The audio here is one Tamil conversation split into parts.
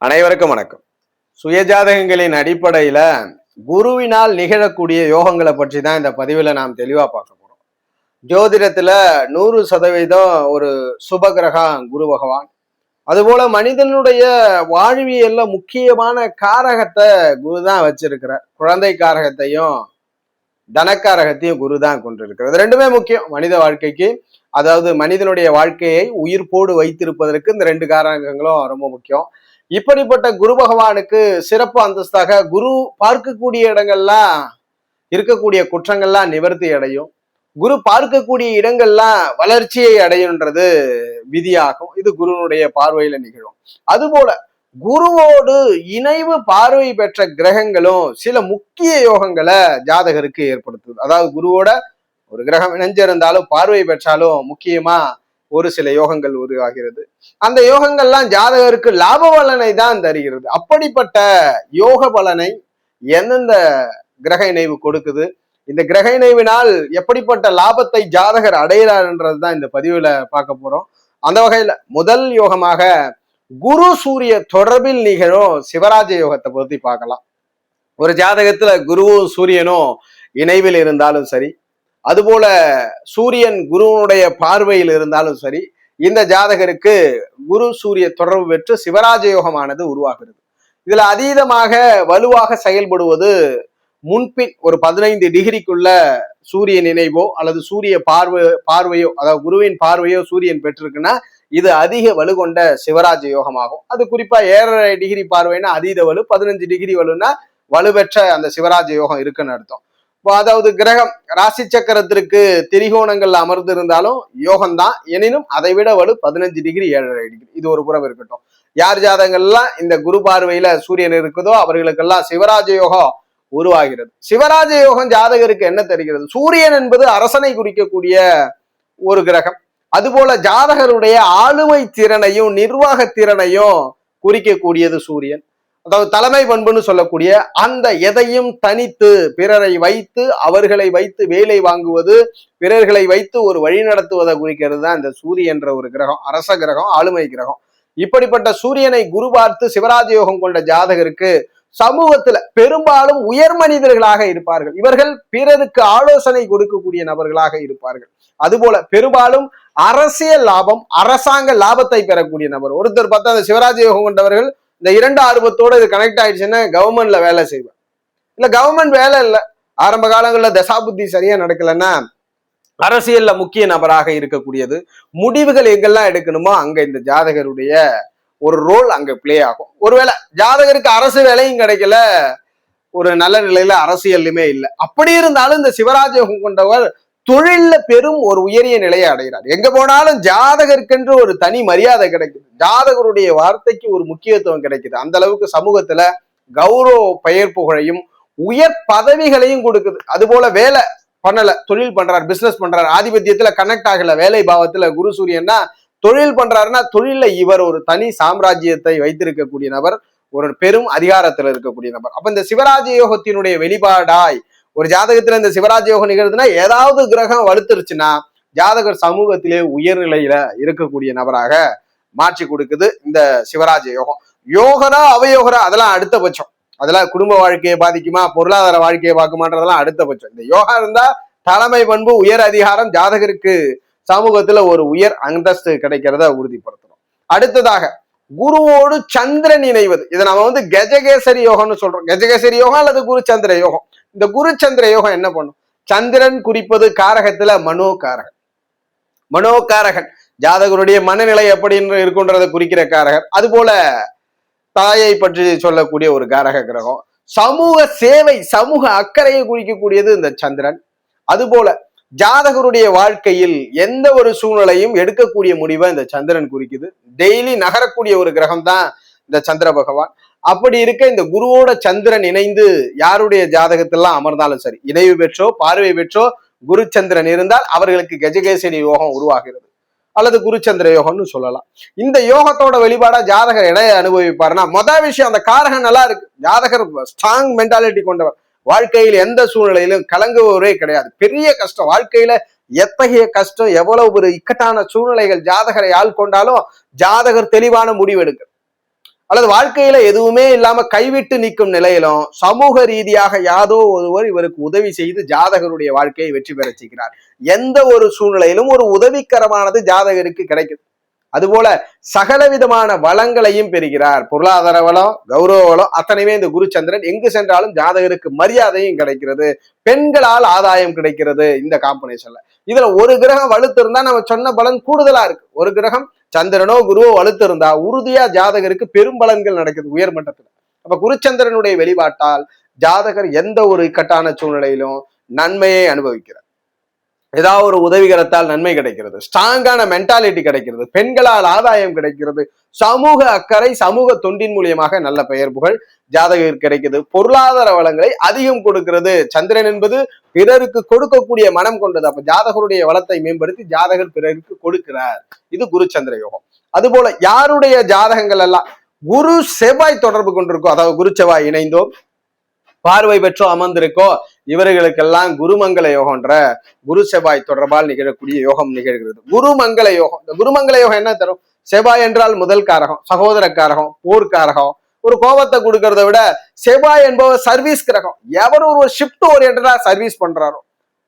அனைவருக்கும் வணக்கம். சுயஜாதகங்களின் அடிப்படையில குருவினால் நிகழக்கூடிய யோகங்களை பற்றி தான் இந்த பதிவுல நாம் தெளிவா பார்க்க போறோம். ஜோதிடத்துல 100% ஒரு சுபகிரகம் குரு பகவான். அதுபோல மனிதனுடைய வாழ்வியல்ல முக்கியமான காரகத்தை குரு தான் வச்சிருக்கிறார். குழந்தை காரகத்தையும் தனக்காரகத்தையும் குரு தான் கொண்டிருக்கிறது. ரெண்டுமே முக்கியம் மனித வாழ்க்கைக்கு. அதாவது மனிதனுடைய வாழ்க்கையை உயிர்ப்போடு வைத்திருப்பதற்கு இந்த ரெண்டு காரகங்களும் ரொம்ப முக்கியம். இப்படிப்பட்ட குரு பகவானுக்கு சிறப்பு அந்தஸ்தாக குரு பார்க்கக்கூடிய இடங்கள்லாம் இருக்கக்கூடிய குற்றங்கள்லாம் நிவர்த்தி அடையும். குரு பார்க்கக்கூடிய இடங்கள்லாம் வளர்ச்சியை அடையுன்றது விதியாகும். இது குருனுடைய பார்வையில நிகழும். அதுபோல குருவோடு இணைவு பார்வை பெற்ற கிரகங்களும் சில முக்கிய யோகங்களை ஜாதகருக்கு ஏற்படுத்துது. அதாவது குருவோட ஒரு கிரகம் இணைஞ்சிருந்தாலும் பார்வை பெற்றாலும் முக்கியமா ஒரு சில யோகங்கள் உருவாகிறது. அந்த யோகங்கள்லாம் ஜாதகருக்கு லாப பலனை தான் தருகிறது. அப்படிப்பட்ட யோக பலனை எந்தெந்த கிரக இணைவு கொடுக்குது, இந்த கிரக இணைவினால் எப்படிப்பட்ட லாபத்தை ஜாதகர் அடைகிறார்ன்றதுதான் இந்த பதிவுல பார்க்க போறோம். அந்த வகையில முதல் யோகமாக குரு சூரிய தொடர்பில் நிகழும் சிவராஜ யோகத்தை பத்தி பார்க்கலாம். ஒரு ஜாதகத்துல குருவும் சூரியனும் இணைவில் இருந்தாலும் சரி, அதுபோல சூரியன் குருவனுடைய பார்வையில் இருந்தாலும் சரி, இந்த ஜாதகருக்கு குரு சூரிய தொடர்பு பெற்று சிவராஜ யோகமானது உருவாகிறது. இதுல அதீதமாக வலுவாக செயல்படுவது முன்பின் ஒரு 15 டிகிரிக்குள்ள சூரியன் இணைவோ அல்லது சூரிய பார்வையோ அதாவது குருவின் பார்வையோ சூரியன் பெற்றிருக்குன்னா இது அதிக வலு கொண்ட சிவராஜ யோகமாகும். அது குறிப்பா 7.5 டிகிரி பார்வைன்னா அதீத வலு, 15 டிகிரி வலுன்னா வலுப்பெற்ற அந்த சிவராஜ யோகம் இருக்குன்னு அர்த்தம். அதாவது கிரகம் ராசி சக்கரத்திற்கு திரிகோணங்கள்ல அமர்ந்து இருந்தாலும் யோகம்தான். எனினும் அதை விட வலு 15 டிகிரி 7.5 டிகிரி. இது ஒரு புறம் இருக்கட்டும். யார் ஜாதகங்கள்லாம் இந்த குரு பார்வையில சூரியன் இருக்குதோ அவர்களுக்கெல்லாம் சிவராஜ யோகம் உருவாகிறது. சிவராஜ யோகம் ஜாதகருக்கு என்ன தருகிறது? சூரியன் என்பது அரசனை குறிக்கக்கூடிய ஒரு கிரகம். அதுபோல ஜாதகருடைய ஆளுமை திறனையும் நிர்வாக திறனையும் குறிக்கக்கூடியது சூரியன். அதாவது தலைமை பண்புன்னு சொல்லக்கூடிய அந்த எதையும் தனித்து பிறரை வைத்து அவர்களை வைத்து வேலை வாங்குவது, பிறர்களை வைத்து ஒரு வழி நடத்துவதை குறிக்கிறது தான் இந்த சூரியன் என்ற ஒரு கிரகம், அரச கிரகம், ஆளுமை கிரகம். இப்படிப்பட்ட சூரியனை குரு பார்த்து சிவராஜ யோகம் கொண்ட ஜாதகருக்கு சமூகத்துல பெரும்பாலும் உயர் மனிதர்களாக இருப்பார்கள். இவர்கள் பிறருக்கு ஆலோசனை கொடுக்கக்கூடிய நபர்களாக இருப்பார்கள். அதுபோல பெரும்பாலும் அரசியல் லாபம், அரசாங்க லாபத்தை பெறக்கூடிய நபர். ஒருத்தர் பார்த்தா அந்த சிவராஜ யோகம் கொண்டவர்கள் இந்த 2 ஆர்வத்தோட இது கனெக்ட் ஆயிடுச்சுன்னா கவர்மெண்ட்ல வேலை செய்வேன். இல்ல கவர்மெண்ட் வேலை இல்லை, ஆரம்ப காலங்களில் தசாபுத்தி சரியா நடக்கலன்னா அரசியல்ல முக்கிய நபராக இருக்கக்கூடியது. முடிவுகள் எங்கெல்லாம் எடுக்கணுமோ அங்க இந்த ஜாதகருடைய ஒரு ரோல் அங்க பிளே ஆகும். ஒருவேளை ஜாதகருக்கு அரசு வேலையும் கிடைக்கல, ஒரு நல்ல நிலையில அரசியலுமே இல்லை, அப்படி இருந்தாலும் இந்த சிவராஜ யோகம் கொண்டவர் தொழில்ல பெரும் ஒரு உயரிய நிலையை அடைகிறார். எங்க போனாலும் ஜாதகருக்கென்று ஒரு தனி மரியாதை கிடைக்குது. ஜாதகருடைய வார்த்தைக்கு ஒரு முக்கியத்துவம் கிடைக்குது. அந்த அளவுக்கு சமூகத்துல கௌரவ பெயர் புகழையும் உயர் பதவிகளையும் கொடுக்குது. அதுபோல வேலை பண்ணல, தொழில் பண்றார், பிசினஸ் பண்றார், ஆதிபத்தியத்துல கனெக்ட் ஆகல, வேலை பாவத்துல குரு சூரியன்னா தொழில் பண்றாருன்னா தொழில இவர் ஒரு தனி சாம்ராஜ்யத்தை வைத்திருக்கக்கூடிய நபர், ஒரு பெரும் அதிகாரத்துல இருக்கக்கூடிய நபர். அப்ப இந்த சிவராஜ யோகத்தினுடைய வெளிப்பாடாய் ஒரு ஜாதகத்துல இந்த சிவராஜ யோகம் நிகழ்துன்னா ஏதாவது கிரகம் வலுத்துருச்சுன்னா ஜாதகர் சமூகத்திலே உயர்நிலையில இருக்கக்கூடிய நபராக மாற்றி கொடுக்குது இந்த சிவராஜ யோகம். யோகரா அவயோகரா அதெல்லாம் அடுத்த பட்சம். அதெல்லாம் குடும்ப வாழ்க்கையை பாதிக்குமா, பொருளாதார வாழ்க்கையை பார்க்குமான்றதெல்லாம் அடுத்த பட்சம். இந்த யோகா இருந்தா தலைமை பண்பு, உயர் அதிகாரம், ஜாதகருக்கு சமூகத்துல ஒரு உயர் அந்தஸ்து கிடைக்கிறத உறுதிப்படுத்தணும். அடுத்ததாக குருவோடு சந்திரன் இணைவது. இதை நம்ம கஜகேசரி யோகம்னு சொல்றோம். கஜகேசரி யோகம் அல்லது குரு சந்திர யோகம். இந்த குரு சந்திர யோகம் என்ன பண்ணும்? சந்திரன் குறிப்பது காரகத்துல மனோகாரகன். மனோகாரகன் ஜாதகருடைய மனநிலை எப்படி இருக்குன்றதை குறிக்கிற காரகர். அதுபோல தாயை பற்றி சொல்லக்கூடிய ஒரு காரக கிரகம். சமூக சேவை, சமூக அக்கறையை குறிக்கக்கூடியது இந்த சந்திரன். அதுபோல ஜாதகருடைய வாழ்க்கையில் எந்த ஒரு சூழ்நிலையும் எடுக்கக்கூடிய முடிவை இந்த சந்திரன் குறிக்குது. டெய்லி நகரக்கூடிய ஒரு கிரகம் தான் இந்த சந்திர பகவான். அப்படி இருக்க இந்த குருவோட சந்திரன் இணைந்து யாருடைய ஜாதகத்திலாம் அமர்ந்தாலும் சரி, இணைவு பெற்றோ பார்வை பெற்றோ குரு சந்திரன் இருந்தால் அவர்களுக்கு கஜகேசரி யோகம் உருவாகிறது, அல்லது குருச்சந்திர யோகம்னு சொல்லலாம். இந்த யோகத்தோட வெளிப்பாடா ஜாதகர் இடைய அனுபவிப்பாருன்னா முதல் விஷயம், அந்த காரகம் நல்லா இருக்கு, ஜாதகர் ஸ்ட்ராங் மென்டாலிட்டி கொண்டவர், வாழ்க்கையில் எந்த சூழ்நிலையிலும் கலங்குவவரே கிடையாது. பெரிய கஷ்டம் வாழ்க்கையில எத்தகைய கஷ்டம், எவ்வளவு ஒரு இக்கட்டான சூழ்நிலைகள் ஜாதகரை ஆள் கொண்டாலும் ஜாதகர் தெளிவான முடிவு எடுக்க. அல்லது வாழ்க்கையில எதுவுமே இல்லாம கைவிட்டு நிற்கும் நிலையிலும் சமூக ரீதியாக யாதோ ஒருவர் இவருக்கு உதவி செய்து ஜாதகருடைய வாழ்க்கையை வெற்றி பெற செய்கிறார். எந்த ஒரு சூழ்நிலையிலும் ஒரு உதவிக்கரமானது ஜாதகருக்கு கிடைக்குது. அதுபோல சகல விதமான வளங்களையும் பெறுகிறார். பொருளாதார வளம், கௌரவ வளம் அத்தனையுமே இந்த குருச்சந்திரன் எங்கு சென்றாலும் ஜாதகருக்கு மரியாதையும் கிடைக்கிறது, பெண்களால் ஆதாயம் கிடைக்கிறது இந்த காம்பினேஷன்ல. இதுல ஒரு கிரகம் வலுத்து இருந்தா நம்ம சொன்ன பலன் கூடுதலா இருக்கு. ஒரு கிரகம் சந்திரனோ குருவோ வலுத்து இருந்தா உறுதியா ஜாதகருக்கு பெரும் பலன்கள் நடக்குது உயர்மட்டத்துல. அப்ப குருச்சந்திரனுடைய வெளிப்பாட்டால் ஜாதகர் எந்த ஒரு இக்கட்டான சூழ்நிலையிலும் நன்மையை அனுபவிக்கிறார். ஏதாவது ஒரு உதவிகரத்தால் நன்மை கிடைக்கிறது, ஸ்ட்ராங்கான மென்டாலிட்டி கிடைக்கிறது, பெண்களால் ஆதாயம் கிடைக்கிறது, சமூக அக்கறை, சமூக தொண்டின் மூலியமாக நல்ல பெயர் புகழ் ஜாதகருக்கு கிடைக்குது, பொருளாதார வளங்களை அதிகம் கொடுக்கிறது. சந்திரன் என்பது பிறருக்கு கொடுக்கக்கூடிய மனம் கொண்டது. அப்ப ஜாதகருடைய வளத்தை மேம்படுத்தி ஜாதகர் பிறருக்கு கொடுக்கிறார். இது குரு சந்திர யோகம். அதுபோல யாருடைய ஜாதகங்கள் எல்லாம் குரு செவ்வாய் தொடர்பு கொண்டிருக்கோ, அதாவது குரு செவ்வாய் இணைந்தோ பார்வை பெற்றோ அமர்ந்திருக்கோ, இவர்களுக்கெல்லாம் குருமங்கள யோகம்ன்ற குரு செவ்வாய் தொடர்பால் நிகழக்கூடிய யோகம் நிகழ்கிறது. குருமங்கள யோகம். இந்த குருமங்கள யோகம் என்ன தரும்? செவ்வாய் என்றால் முதல் காரகம், சகோதர காரகம், போர்க்காரகம். ஒரு கோபத்தை கொடுக்கறத விட செவ்வாய் என்பவர் சர்வீஸ் கிரகம். எவர் ஒரு ஷிப்ட் ஓரியன்டா சர்வீஸ் பண்றாரோ,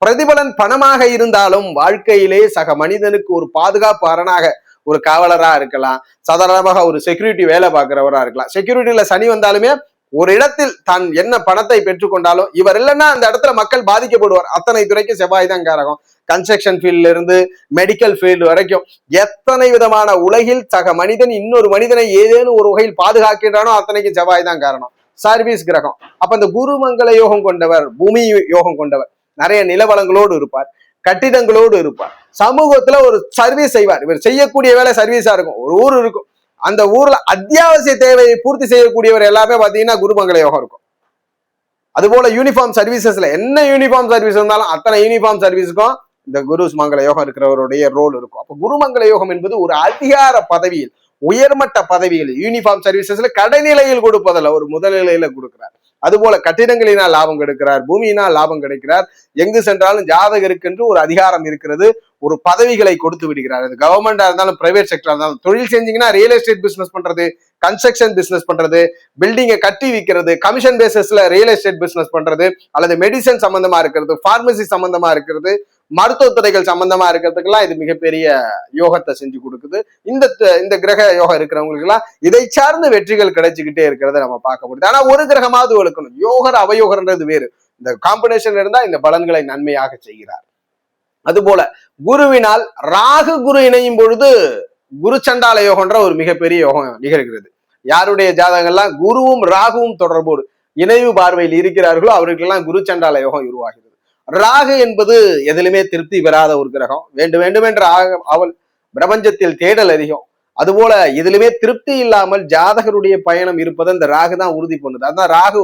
பிரதிபலன் பணமாக இருந்தாலும் வாழ்க்கையிலே சக மனிதனுக்கு ஒரு பாதுகாப்பு அரணாக ஒரு காவலரா இருக்கலாம், சாதாரணமாக ஒரு செக்யூரிட்டி வேலை பார்க்கிறவரா இருக்கலாம். செக்யூரிட்டியில சனி வந்தாலுமே ஒரு இடத்தில் தான் என்ன பணத்தை பெற்றுக்கொண்டாலும் இவர் இல்லைன்னா அந்த இடத்துல மக்கள் பாதிக்கப்படுவார். அத்தனை துறைக்கு செவ்வாய் தான் காரகம். கன்ஸ்ட்ரக்ஷன் ஃபீல்ட்ல இருந்து மெடிக்கல் ஃபீல்டு வரைக்கும் எத்தனை விதமான உலகில் சக மனிதன் இன்னொரு மனிதனை ஏதேனும் ஒரு வகையில் பாதுகாக்கின்றானோ அத்தனைக்கு செவ்வாய் தான் காரணம். சர்வீஸ் கிரகம். அப்ப இந்த குருமங்கள யோகம் கொண்டவர், பூமி யோகம் கொண்டவர் நிறைய நிலவளங்களோடு இருப்பார், கட்டிடங்களோடு இருப்பார், சமூகத்துல ஒரு சர்வீஸ் செய்வார். இவர் செய்யக்கூடிய வேலை சர்வீஸா இருக்கும். ஒரு ஊர் இருக்கும், அந்த ஊர்ல அத்தியாவசிய தேவையை பூர்த்தி செய்யக்கூடியவர் எல்லாமே பாத்தீங்கன்னா குருமங்கள யோகம் இருக்கும். அதுபோல யூனிஃபார்ம் சர்வீசஸ்ல என்ன யூனிஃபார்ம் சர்வீஸ் இருந்தாலும் அத்தனை யூனிஃபார்ம் சர்வீஸுக்கும் இந்த குரு மங்கள யோகம் இருக்கிறவருடைய ரோல் இருக்கும். அப்ப குருமங்கள யோகம் என்பது ஒரு அதிகார பதவியில், உயர்மட்ட பதவியில், யூனிஃபார்ம் சர்வீசஸ்ல கடைநிலையில் கொடுப்பதில்ல, ஒரு முதல்நிலையில கொடுக்கிறார். அதுபோல கட்டிடங்களினால் லாபம் கிடைக்கிறார், பூமியினால் லாபம் கிடைக்கிறார். எங்கு சென்றாலும் ஜாதகருக்கு என்று ஒரு அதிகாரம் இருக்கிறது, ஒரு பதவிகளை கொடுத்து விடுகிறார். அது கவர்மெண்டா இருந்தாலும் பிரைவேட் செக்டரா இருந்தாலும். தொழில் செஞ்சீங்கன்னா ரியல் எஸ்டேட் பிசினஸ் பண்றது, கன்ஸ்ட்ரக்ஷன் பிசினஸ் பண்றது, பில்டிங்கை கட்டி விற்கிறது, கமிஷன் பேசிஸ்ல ரியல் எஸ்டேட் பிசினஸ் பண்றது, அல்லது மெடிசன் சம்பந்தமா இருக்கிறது, பார்மசி சம்பந்தமா இருக்கிறது, மருத்துவத்துறைகள் சம்பந்தமா இருக்கிறதுக்கெல்லாம் இது மிகப்பெரிய யோகத்தை செஞ்சு கொடுக்குது. இந்த கிரக யோகம் இருக்கிறவங்களுக்கு எல்லாம் இதை சார்ந்த வெற்றிகள் கிடைச்சிக்கிட்டே இருக்கிறத நம்ம பார்க்க முடியுது. ஆனா ஒரு கிரகமாவது ஒழுக்கணும். யோகர் அவயோகர்ன்றது வேறு. இந்த காம்பினேஷன் இருந்தா இந்த பலன்களை நன்மையாக செய்கிறார். அதுபோல குருவினால் ராகு குரு இணையும் பொழுது குரு சண்டால யோகம்ன்ற ஒரு மிகப்பெரிய யோகம் நிகழ்கிறது. யாருடைய ஜாதகங்கள்லாம் குருவும் ராகுவும் தொடர்போடு இணைவு பார்வையில் இருக்கிறார்களோ அவர்களுக்கெல்லாம் குரு சண்டால யோகம் உருவாகிறது. ராகு என்பது எதிலுமே திருப்தி பெறாத ஒரு கிரகம். வேண்டும் வேண்டும் என்ற அவள் பிரபஞ்சத்தில் தேடல் அதிகம். அதுபோல எதிலுமே திருப்தி இல்லாமல் ஜாதகருடைய பயணம் இருப்பதை இந்த ராகு தான் உறுதி பண்ணுது. அதான் ராகு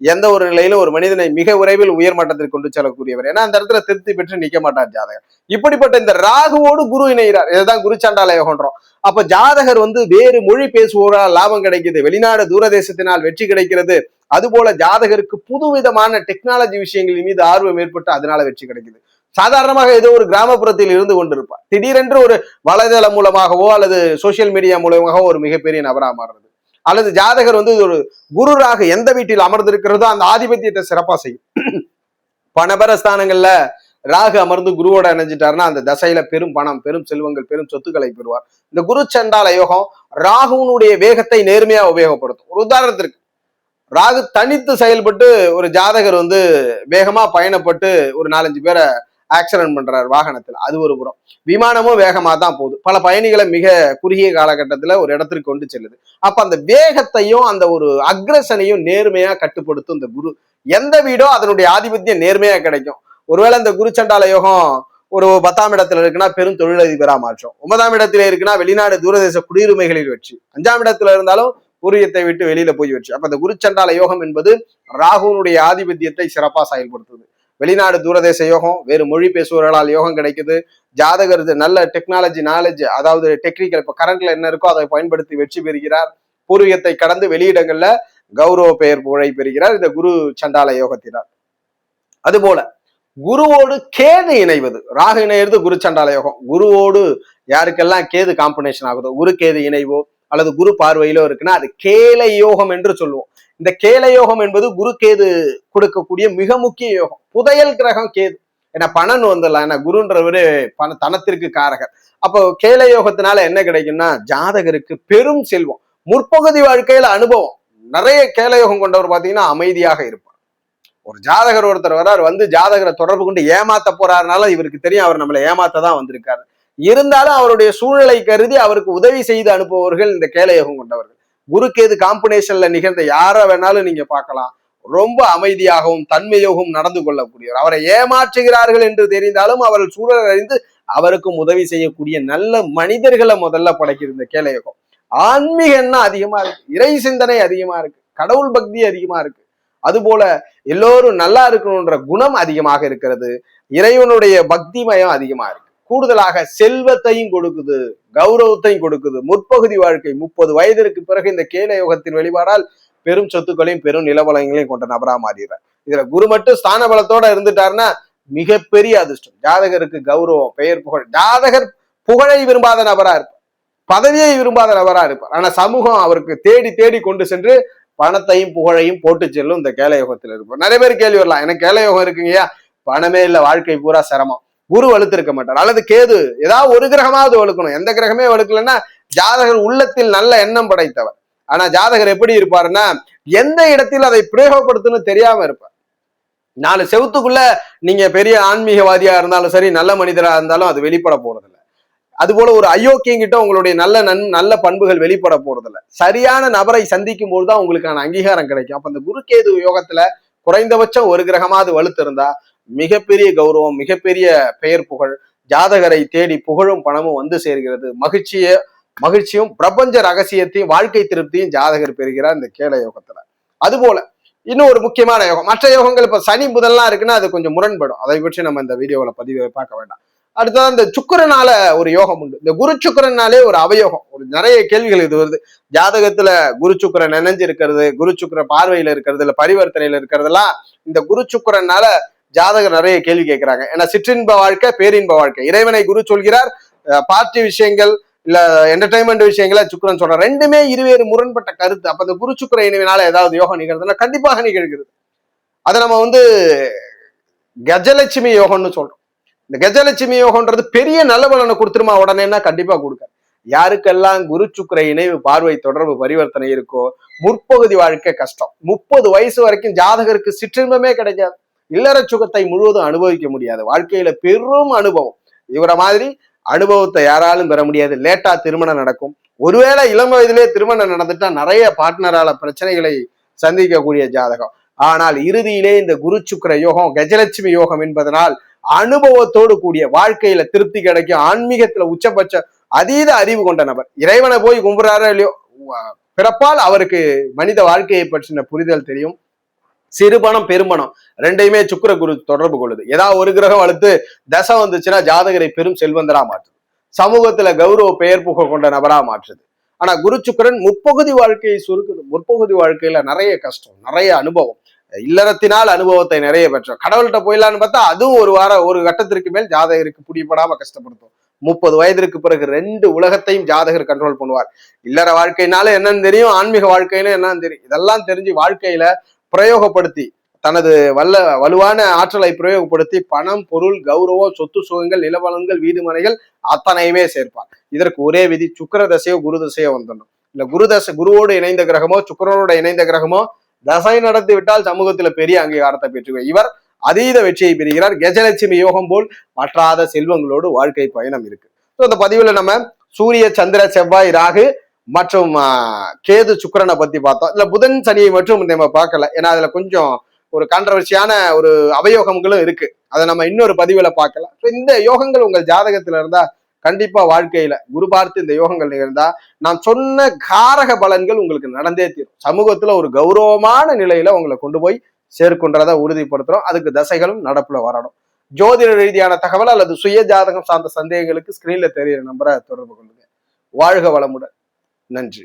எந்த ஒரு நிலையிலும் ஒரு மனிதனை மிக விரைவில் உயர்மட்டத்தில் கொண்டு செல்லக்கூடியவர். ஏன்னா அந்த இடத்துல திருப்தி பெற்று நிற்க மாட்டார் ஜாதகர். இப்படிப்பட்ட இந்த ராகுவோடு குரு இணைகிறார். இதுதான் குரு சண்டால யோகம்ன்றோம். அப்ப ஜாதகர் வேறு மொழி பேசுவோரால் லாபம் கிடைக்குது, வெளிநாடு தூரதேசத்தினால் வெற்றி கிடைக்கிறது. அதுபோல ஜாதகருக்கு புதுவிதமான டெக்னாலஜி விஷயங்களின் மீது ஆர்வம் ஏற்பட்டு அதனால வெற்றி கிடைக்குது. சாதாரணமாக ஏதோ ஒரு கிராமப்புறத்தில் இருந்து கொண்டிருப்பார், திடீரென்று ஒரு வலைதளம் மூலமாகவோ அல்லது சோசியல் மீடியா மூலமாகவோ ஒரு மிகப்பெரிய நபரா மாறுறது. அல்லது ஜாதகர் ஒரு குருராக எந்த வீட்டில் அமர்ந்திருக்கிறதோ அந்த ஆதிபத்தியத்தை சிறப்பா செய்யும். பணபர ஸ்தானங்கள்ல ராகு அமர்ந்து குருவோட இணைஞ்சிட்டாருன்னா அந்த தசையில பெரும் பணம், பெரும் செல்வங்கள், பெரும் சொத்துக்களை பெறுவார். இந்த குரு சண்டால யோகம் ராகுனுடைய வேகத்தை நேர்மையா உபயோகப்படுத்தும். ஒரு உதாரணத்திற்கு ராகு தனித்து செயல்பட்டு ஒரு ஜாதகர் வேகமா பயணப்பட்டு ஒரு 4-5 பேரை ஆக்சிடென்ட் பண்றாரு வாகனத்துல, அது ஒரு புறம். விமானமும் வேகமா தான் போகுது, பல பயணிகளை மிக குறுகிய காலகட்டத்துல ஒரு இடத்திற்கு கொண்டு செல்லுது. அப்ப அந்த வேகத்தையும் அந்த ஒரு அக்ரஷனையும் நேர்மையா கட்டுப்படுத்தும் இந்த குரு. எந்த வீடோ அதனுடைய ஆதிபத்தியம் நேர்மையா கிடைக்கும். ஒருவேளை இந்த குரு சண்டால யோகம் ஒரு 10ஆம் இடத்துல இருக்குன்னா பெரும் தொழிலதிபரா மாற்றம், 9ஆம் இடத்துல இருக்குன்னா வெளிநாடு தூரதேச குடியுரிமைகளில் வெற்றி, 5ஆம் இடத்துல இருந்தாலும் பூரியத்தை விட்டு வெளியில போய் வெற்றி. அப்ப இந்த குரு சண்டால யோகம் என்பது ராகுனுடைய ஆதிபத்தியத்தை சிறப்பா செயல்படுத்துது. வெளிநாடு தூரதேச யோகம், வேறு மொழி பேசுபவர்களால் யோகம் கிடைக்குது. ஜாதகர் நல்ல டெக்னாலஜி நாலேஜ், அதாவது டெக்னிக்கல், இப்ப கரண்ட்ல என்ன இருக்கோ அதை பயன்படுத்தி வெற்றி பெறுகிறார். பூர்வீகத்தை கடந்து வெளியிடங்கள்ல கௌரவ பெயர் புகழை பெறுகிறார் இந்த குரு சண்டால யோகத்தினால். அதுபோல குருவோடு கேது இணைவது, ராகு இணையிறது குரு சண்டால யோகம். குருவோடு யாருக்கெல்லாம் கேது காம்பினேஷன் ஆகுதோ, குரு கேது இணைவோ அல்லது குரு பார்வையிலோ இருக்குன்னா அது கேலை யோகம் என்று சொல்லுவோம். இந்த கேலை யோகம் என்பது குரு கேது கொடுக்கக்கூடிய மிக முக்கிய யோகம். புதையல் கிரகம் கேது. ஏன்னா பணம் வந்துடலாம், ஏன்னா குருன்றவரு தனத்திற்கு காரகர். அப்போ கேலை யோகத்தினால என்ன கிடைக்கும்னா ஜாதகருக்கு பெரும் செல்வம், முற்பகுதி வாழ்க்கையில அனுபவம். நிறைய கேலை யோகம் கொண்டவர் பாத்தீங்கன்னா அமைதியாக இருப்பார். ஒரு ஜாதகர் ஒருத்தர் வர்றார், வந்து ஜாதகரை தொடர்பு கொண்டு ஏமாத்த போறாருனால இவருக்கு தெரியும் அவர் நம்மளை ஏமாத்த தான் வந்திருக்காரு. இருந்தாலும் அவருடைய சூழ்நிலை கருதி அவருக்கு உதவி செய்து அனுப்புபவர்கள் இந்த கேலையோகம் கொண்டவர்கள். குரு கேது காம்பினேஷன்ல நிகழ்ந்த யார வேணாலும் நீங்க பார்க்கலாம். ரொம்ப அமைதியாகவும் தன்மையாகவும் நடந்து கொள்ளக்கூடியவர். அவரை ஏமாற்றுகிறார்கள் என்று தெரிந்தாலும் அவர்கள் சூழல் அறிந்து அவருக்கும் உதவி செய்யக்கூடிய நல்ல மனிதர்களை முதல்ல படைக்கிறது இந்த கேலையோகம். ஆன்மீகம்னா அதிகமா இருக்கு, இறை சிந்தனை அதிகமா இருக்கு, கடவுள் பக்தி அதிகமா இருக்கு. அதுபோல எல்லோரும் நல்லா இருக்கணும்ன்ற குணம் அதிகமாக இருக்கிறது. இறைவனுடைய பக்திமயம் அதிகமா இருக்கு. கூடுதலாக செல்வத்தையும் கொடுக்குது, கௌரவத்தையும் கொடுக்குது. முற்பகுதி வாழ்க்கை 30 வயதிற்கு பிறகு இந்த கேல யோகத்தின் வெளிப்பாடால் பெரும் சொத்துக்களையும் பெரும் நிலவலங்களையும் கொண்ட நபரா மாறிடுறார். இதுல குரு மட்டும் ஸ்தான பலத்தோட இருந்துட்டாருன்னா மிகப்பெரிய அதிர்ஷ்டம். ஜாதகருக்கு கௌரவம், பெயர், புகழ். ஜாதகர் புகழை விரும்பாத நபரா இருப்பார், பதவியை விரும்பாத நபரா இருப்பார். ஆனா சமூகம் அவருக்கு தேடி தேடி கொண்டு சென்று பணத்தையும் புகழையும் போட்டு செல்லும் இந்த கேலயோகத்தில் இருப்பார். நிறைய பேர் கேள்வி வரலாம், எனக்கு கேலயோகம் இருக்குங்கய்யா, பணமே இல்லை, வாழ்க்கை பூரா சிரமம். குரு வலுத்திருக்க மாட்டார், அல்லது கேது ஏதாவது ஒரு கிரகமாவது வலுக்கணும். எந்த கிரகமே வலுக்கலன்னா ஜாதகர் உள்ளத்தில் நல்ல எண்ணம் படைத்தவர். ஆனா ஜாதகர் எப்படி இருப்பாருன்னா எந்த இடத்தில் அதை பிரயோகப்படுத்தணும் தெரியாம இருப்பார். 4 செவத்துக்குள்ள நீங்க பெரிய ஆன்மீகவாதியா இருந்தாலும் சரி, நல்ல மனிதரா இருந்தாலும் அது வெளிப்பட போறதில்லை. அதுபோல ஒரு அயோக்கியங்கிட்ட உங்களுடைய நல்ல பண்புகள் வெளிப்பட போறதில்லை. சரியான நபரை சந்திக்கும் போதுதான் உங்களுக்கான அங்கீகாரம் கிடைக்கும். அப்ப இந்த குரு கேது யோகத்துல குறைந்தபட்சம் ஒரு கிரகமாவது வலுத்து இருந்தா மிகப்பெரிய கௌரவம், மிகப்பெரிய பெயர், புகழ். ஜாதகரை தேடி புகழும் பணமும் வந்து சேர்கிறது. மகிழ்ச்சியும் பிரபஞ்ச ரகசியத்தையும் வாழ்க்கை திருப்தியும் ஜாதகர் பெறுகிறார் இந்த கேல யோகத்துல. அதுபோல இன்னும் ஒரு முக்கியமான யோகம். மற்ற யோகங்கள் இப்ப சனி புதன்லாம் இருக்குன்னா அது கொஞ்சம் முரண்படும், அதை பற்றி நம்ம இந்த வீடியோல பதிவை பார்க்க வேண்டாம். அடுத்ததான் இந்த சுக்கரனால ஒரு யோகம் உண்டு. இந்த குரு சுக்கரனாலே ஒரு அவயோகம். ஒரு நிறைய கேள்விகள் இது வருது. ஜாதகத்துல குரு சுக்கரன் நினைஞ்சு இருக்கிறது, குரு சுக்கர பார்வையில இருக்கிறது, இல்ல பரிவர்த்தனையில இருக்கிறதெல்லாம் இந்த குரு சுக்கரனால ஜாதகர் நிறைய கேள்வி கேட்கிறாங்க. ஏன்னா சிற்றின்ப வாழ்க்கை, பேரின்ப வாழ்க்கை. இறைவனை குரு சொல்கிறார், பார்ட்டி விஷயங்கள் இல்ல என்டர்டைன்மெண்ட் விஷயங்களை சுக்கரன் சொல்ற. ரெண்டுமே இருவேறு முரண்பட்ட கருத்து. அப்ப இந்த குரு சுக்கர இணைவினால ஏதாவது யோகம் நிகழ்துன்னா கண்டிப்பாக நிகழ்கிறது. அதை நம்ம கஜலட்சுமி யோகம்னு சொல்றோம். இந்த கஜலட்சுமி யோகம்ன்றது பெரிய நல்ல பலனை கொடுத்துருமா உடனேன்னா கண்டிப்பா கொடுக்க. யாருக்கெல்லாம் குரு சுக்கர இணைவு, பார்வை, தொடர்பு, பரிவர்த்தனை இருக்கோ முற்பகுதி வாழ்க்கை கஷ்டம். 30 வயசு வரைக்கும் ஜாதகருக்கு சிற்றின்பமே கிடைக்காது, இல்லற சுகத்தை முழுவதும் அனுபவிக்க முடியாது. வாழ்க்கையில பெரும் அனுபவம். இவரை மாதிரி அனுபவத்தை யாராலும் பெற முடியாது. லேட்டா திருமணம் நடக்கும். ஒருவேளை இளம் வயதிலே திருமணம் நடந்துட்டா நிறைய பார்ட்னரால பிரச்சனைகளை சந்திக்கக்கூடிய ஜாதகம். ஆனால் இறுதியிலே இந்த குரு சுக்கர யோகம், கஜலட்சுமி யோகம் என்பதனால் அனுபவத்தோடு கூடிய வாழ்க்கையில திருப்தி கிடைக்கும். ஆன்மீகத்துல உச்சபட்ச அதீத அறிவு கொண்ட நபர். இறைவனை போய் கும்பிடுறாரோ இல்லையோ, பிறப்பால் அவருக்கு மனித வாழ்க்கையை பற்றின புரிதல் தெரியும். சிறுபணம் பெரும்பணம் ரெண்டையுமே சுக்கிர குரு தொடர்பு கொள்ளுது. ஏதாவது ஒரு கிரகம் வளர்த்து தசை வந்துச்சுன்னா ஜாதகரை பெரும் செல்வந்தரா மாற்றுது, சமூகத்துல கௌரவ பெயர் புகழ் கொண்ட நபரா மாற்றுது. ஆனா குரு சுக்கிரன் முற்பகுதி வாழ்க்கையை சுருக்குது. முற்பகுதி வாழ்க்கையில நிறைய கஷ்டம், நிறைய அனுபவம், இல்லறத்தினால் அனுபவத்தை நிறைய பெற்றோம். கடவுள்கிட்ட போயிடலான்னு பார்த்தா அதுவும் ஒரு கட்டத்திற்கு மேல் ஜாதகருக்கு பிடிபடாம கஷ்டப்படுத்தும். 30 வயதிற்கு பிறகு 2 உலகத்தையும் ஜாதகர் கண்ட்ரோல் பண்ணுவார். இல்லற வாழ்க்கையினால என்னன்னு தெரியும், ஆன்மீக வாழ்க்கையில என்னன்னு தெரியும். இதெல்லாம் தெரிஞ்சு வாழ்க்கையில பிரயோகப்படுத்தி தனது வலுவான ஆற்றலை பிரயோகப்படுத்தி பணம், பொருள், கௌரவம், சொத்து சுகங்கள், நிலவளங்கள், வீடு மனைகள் அத்தனையுமே சேர்ப்பார். இதற்கு ஒரே விதி, சுக்கிர தசையோ குரு தசையோ வந்துடணும். இல்ல குருவோடு இணைந்த கிரகமோ சுக்கிரனோட இணைந்த கிரகமோ தசை நடத்தி விட்டால் சமூகத்துல பெரிய அங்கீகாரத்தை பெற்றுவார். இவர் அதீத வெற்றியை பெறுகிறார். கஜலட்சுமி யோகம் போல் மற்றாத செல்வங்களோடு வாழ்க்கை பயணம் இருக்கு. இந்த பதிவுல நம்ம சூரிய, சந்திர, செவ்வாய், ராகு மற்றும் கேது, சுக்கிரனை பத்தி பார்த்தோம். இல்ல புதன், சனியை மட்டும் நம்ம பார்க்கல, ஏன்னா அதுல கொஞ்சம் ஒரு கான்ட்ரவர்சியான ஒரு அவயோகங்களும் இருக்கு. அதை நம்ம இன்னொரு பதிவுல பார்க்கலாம். இந்த யோகங்கள் உங்கள் ஜாதகத்துல இருந்தா கண்டிப்பா வாழ்க்கையில குரு பார்த்து இந்த யோகங்கள் நிகழ்ந்தா நான் சொன்ன காரக பலன்கள் உங்களுக்கு நடந்தே தீரும். சமூகத்துல ஒரு கௌரவமான நிலையில உங்களை கொண்டு போய் சேர்க்கின்றதை உறுதிப்படுத்துறோம். அதுக்கு தசைகளும் நடப்புல வரணும். ஜோதிட ரீதியான தகவல் அல்லது சுய ஜாதகம் சார்ந்த சந்தேகங்களுக்கு ஸ்கிரீன்ல தெரியிற நம்பரை தொடர்பு கொள்ளுங்க. வாழ்க வளமுடன். நன்றி.